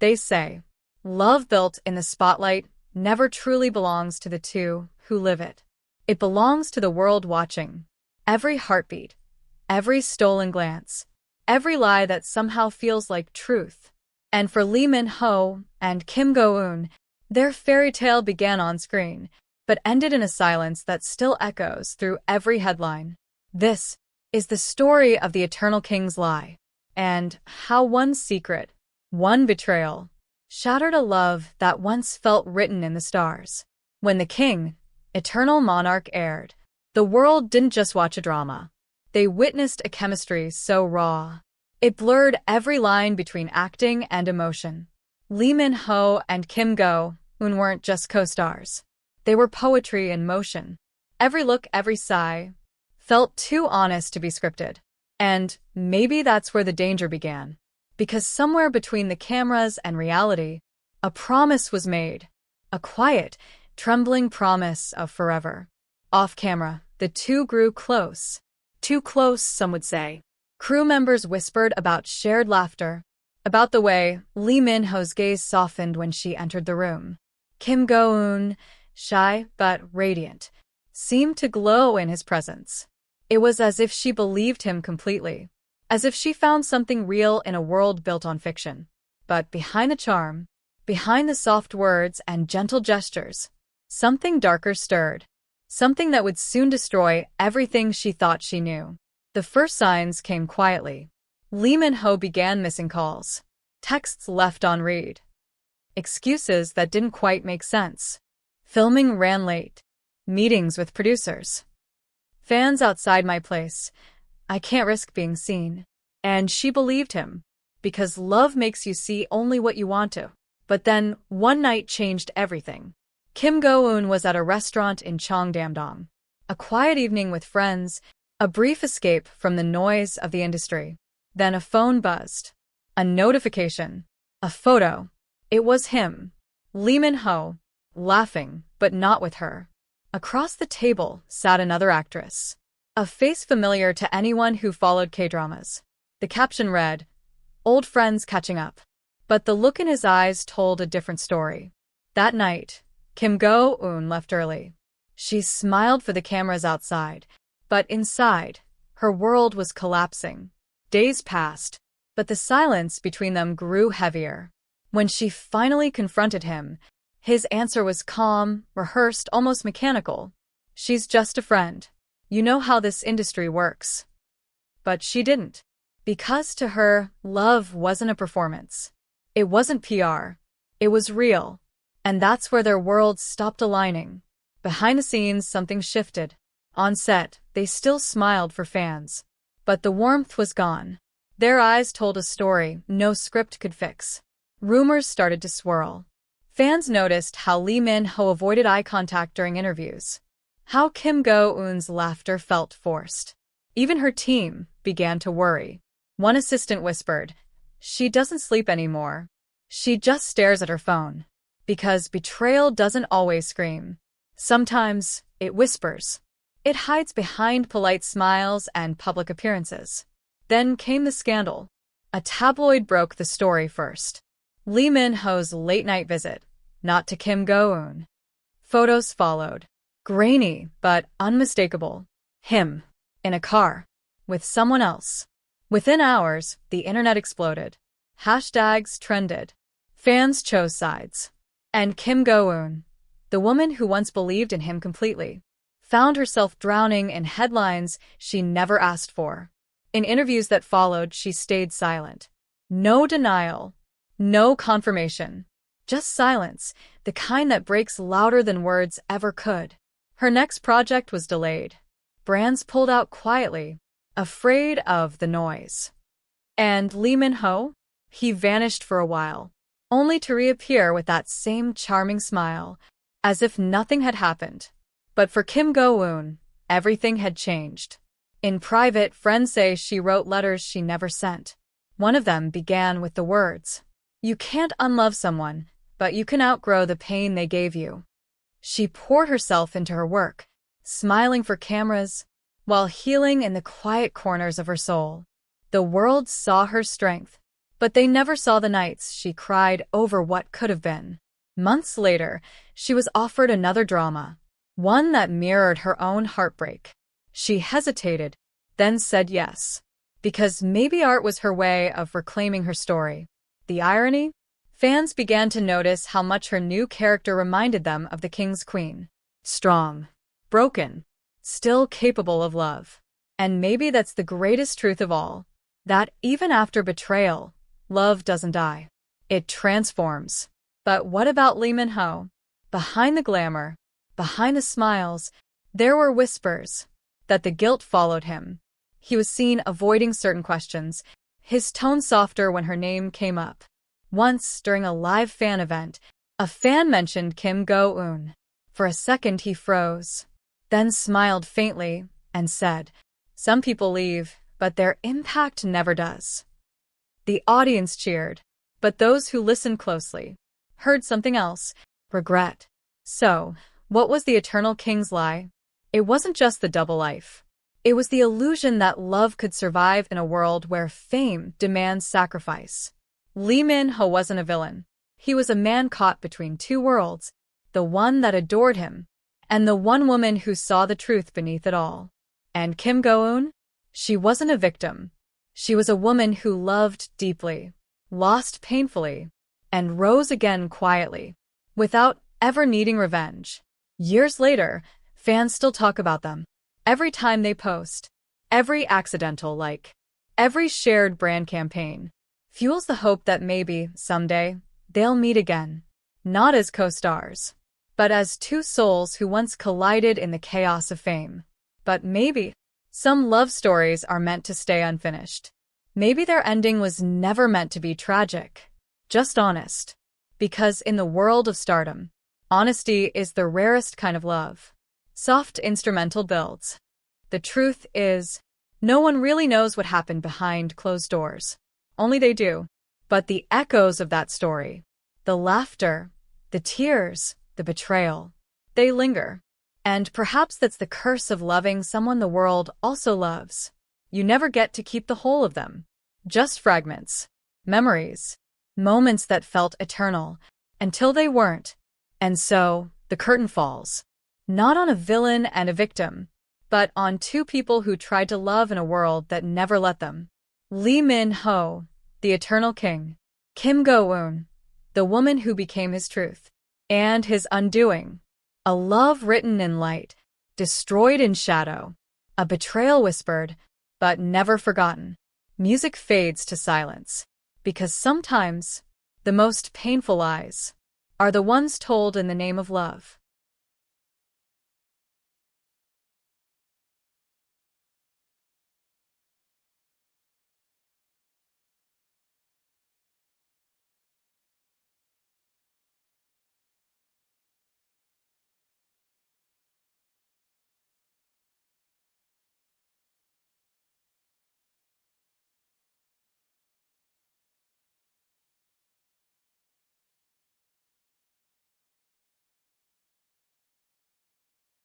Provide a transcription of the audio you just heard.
They say, love built in the spotlight never truly belongs to the two who live it. It belongs to the world watching. Every heartbeat, every stolen glance, every lie that somehow feels like truth. And for Lee Min-ho and Kim Go-eun, their fairy tale began on screen, but ended in a silence that still echoes through every headline. This is the story of the Eternal King's lie, and how one secret, one betrayal, shattered a love that once felt written in the stars. When The King, Eternal Monarch aired, the world didn't just watch a drama. They witnessed a chemistry so raw. It blurred every line between acting and emotion. Lee Min-ho and Kim Go-eun weren't just co-stars. They were poetry in motion. Every look, every sigh, felt too honest to be scripted. And maybe that's where the danger began. Because somewhere between the cameras and reality, a promise was made. A quiet, trembling promise of forever. Off camera, the two grew close. Too close, some would say. Crew members whispered about shared laughter, about the way Lee Min-ho's gaze softened when she entered the room. Kim Go-eun, shy but radiant, seemed to glow in his presence. It was as if she believed him completely, as if she found something real in a world built on fiction. But behind the charm, behind the soft words and gentle gestures, something darker stirred, something that would soon destroy everything she thought she knew. The first signs came quietly. Lee Min-ho began missing calls, texts left on read, excuses that didn't quite make sense. Filming ran late, meetings with producers. Fans outside my place. I can't risk being seen. And she believed him, because love makes you see only what you want to. But then, one night changed everything. Kim Go-eun was at a restaurant in Cheongdam-dong. A quiet evening with friends, a brief escape from the noise of the industry. Then a phone buzzed. A notification. A photo. It was him. Lee Min-ho, laughing, but not with her. Across the table sat another actress. A face familiar to anyone who followed K-dramas. The caption read, "Old friends catching up." But the look in his eyes told a different story. That night, Kim Go-eun left early. She smiled for the cameras outside, but inside, her world was collapsing. Days passed, but the silence between them grew heavier. When she finally confronted him, his answer was calm, rehearsed, almost mechanical. "She's just a friend. You know how this industry works." But she didn't. Because to her, love wasn't a performance. It wasn't PR. It was real. And that's where their worlds stopped aligning. Behind the scenes, something shifted. On set, they still smiled for fans. But the warmth was gone. Their eyes told a story no script could fix. Rumors started to swirl. Fans noticed how Lee Min-ho avoided eye contact during interviews. How Kim Go-eun's laughter felt forced. Even her team began to worry. One assistant whispered, "She doesn't sleep anymore. She just stares at her phone." Because betrayal doesn't always scream. Sometimes it whispers. It hides behind polite smiles and public appearances. Then came the scandal. A tabloid broke the story first. Lee Min-ho's late-night visit, not to Kim Go-eun. Photos followed. Grainy, but unmistakable. Him, in a car, with someone else. Within hours, the internet exploded. Hashtags trended. Fans chose sides. And Kim Go-eun, the woman who once believed in him completely, found herself drowning in headlines she never asked for. In interviews that followed, she stayed silent. No denial. No confirmation. Just silence, the kind that breaks louder than words ever could. Her next project was delayed. Brands pulled out quietly, afraid of the noise. And Lee Min-ho? He vanished for a while, only to reappear with that same charming smile, as if nothing had happened. But for Kim Go-eun, everything had changed. In private, friends say she wrote letters she never sent. One of them began with the words, "You can't unlove someone, but you can outgrow the pain they gave you." She poured herself into her work, smiling for cameras, while healing in the quiet corners of her soul. The world saw her strength, But they never saw the nights she cried over what could have been. Months later, she was offered another drama, one that mirrored her own heartbreak. She hesitated, then said yes, because maybe art was her way of reclaiming her story. The irony? Fans began to notice how much her new character reminded them of the king's queen. Strong, broken, still capable of love. And maybe that's the greatest truth of all, that even after betrayal, love doesn't die. It transforms. But what about Lee Min-ho? Behind the glamour, behind the smiles, there were whispers that the guilt followed him. He was seen avoiding certain questions, his tone softer when her name came up. Once, during a live fan event, a fan mentioned Kim Go-eun. For a second he froze, then smiled faintly and said, "Some people leave, but their impact never does." The audience cheered, but those who listened closely heard something else: regret. So, what was the eternal king's lie? It wasn't just the double life. It was the illusion that love could survive in a world where fame demands sacrifice. Lee Min-ho wasn't a villain. He was a man caught between two worlds, the one that adored him, and the one woman who saw the truth beneath it all. And Kim Go-eun? She wasn't a victim. She was a woman who loved deeply, lost painfully, and rose again quietly, without ever needing revenge. Years later, fans still talk about them. Every time they post, every accidental like, every shared brand campaign fuels the hope that maybe, someday, they'll meet again. Not as co-stars, but as two souls who once collided in the chaos of fame. But maybe some love stories are meant to stay unfinished. Maybe their ending was never meant to be tragic, just honest. Because in the world of stardom, honesty is the rarest kind of love. Soft instrumental builds. The truth is, no one really knows what happened behind closed doors. Only they do. But the echoes of that story, the laughter, the tears, the betrayal, they linger. And perhaps that's the curse of loving someone the world also loves. You never get to keep the whole of them. Just fragments, memories, moments that felt eternal, until they weren't. And so, the curtain falls. Not on a villain and a victim, but on two people who tried to love in a world that never let them. Lee Min-ho, the eternal king. Kim Go-eun, the woman who became his truth. And his undoing. A love written in light, destroyed in shadow. A betrayal whispered, but never forgotten. Music fades to silence. Because sometimes, the most painful lies are the ones told in the name of love.